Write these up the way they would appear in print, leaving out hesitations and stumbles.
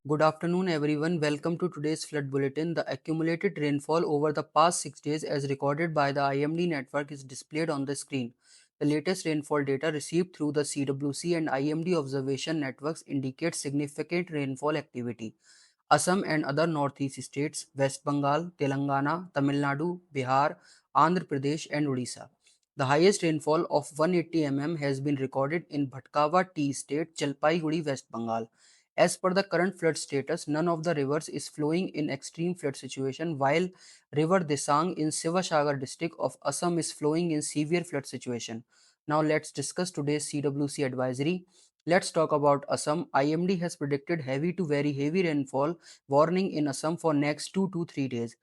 Good afternoon, everyone. Welcome to today's flood bulletin. The accumulated rainfall over the past 6 days, as recorded by the IMD network, is displayed on the screen. The latest rainfall data received through the CWC and IMD observation networks indicates significant rainfall activity. Assam and other northeast states, West Bengal, Telangana, Tamil Nadu, Bihar, Andhra Pradesh, and Odisha. The highest rainfall of 180 mm has been recorded in Bhatkawa Tea State, Jalpaiguri, West Bengal. As per the current flood status, none of the rivers is flowing in extreme flood situation, while River Desang in Sivasagar district of Assam is flowing in severe flood situation. Now let's discuss today's CWC advisory. Let's talk about Assam. IMD has predicted heavy to very heavy rainfall warning in Assam for next 2 to 3 days.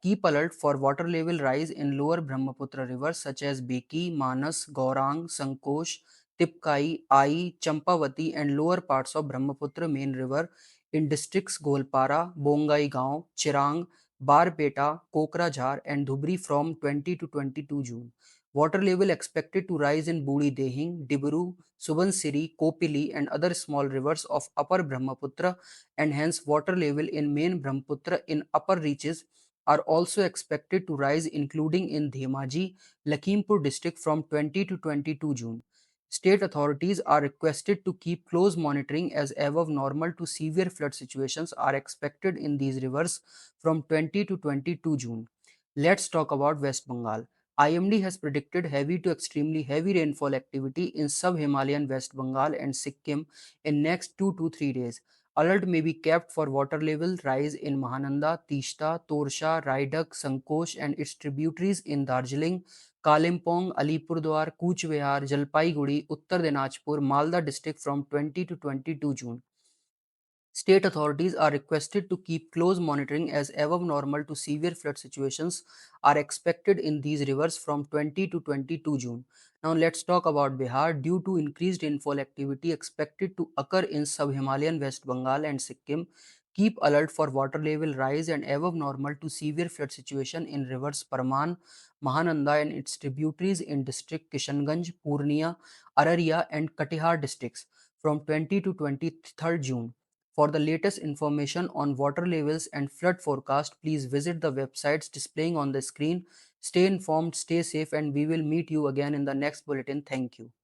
Keep alert for water level rise in lower Brahmaputra rivers such as Beki, Manas, Gaurang, Sankosh, Tipkai, Ai, Champavati and lower parts of Brahmaputra main river in districts Golpara, Bongai Gaon, Chirang, Barpeta, Kokrajhar and Dhubri from 20 to 22 June. Water level expected to rise in Budi Dehing, Dibru, Subansiri, Kopili and other small rivers of upper Brahmaputra, and hence water level in main Brahmaputra in upper reaches are also expected to rise, including in Dhemaji, Lakhimpur district from 20 to 22 June. State authorities are requested to keep close monitoring as above normal to severe flood situations are expected in these rivers from 20 to 22 June. Let's talk about West Bengal. IMD has predicted heavy to extremely heavy rainfall activity in sub-Himalayan West Bengal and Sikkim in next 2 to 3 days. Alert may be kept for water level rise in Mahananda, Tishta, Torsha, Raidak, Sankosh and its tributaries in Darjeeling, Kalimpong, Alipurduar, Cooch Behar, Jalpaiguri, Uttar Dinajpur, Malda district from 20 to 22 June. State authorities are requested to keep close monitoring as above normal to severe flood situations are expected in these rivers from 20 to 22 June. Now let's talk about Bihar. Due to increased rainfall activity expected to occur in sub-Himalayan West Bengal and Sikkim, keep alert for water level rise and above normal to severe flood situation in rivers Parman, Mahananda and its tributaries in district Kishanganj, Purnia, Araria and Katihar districts from 20 to 23rd June. For the latest information on water levels and flood forecast, please visit the websites displaying on the screen. Stay informed, stay safe, and we will meet you again in the next bulletin. Thank you.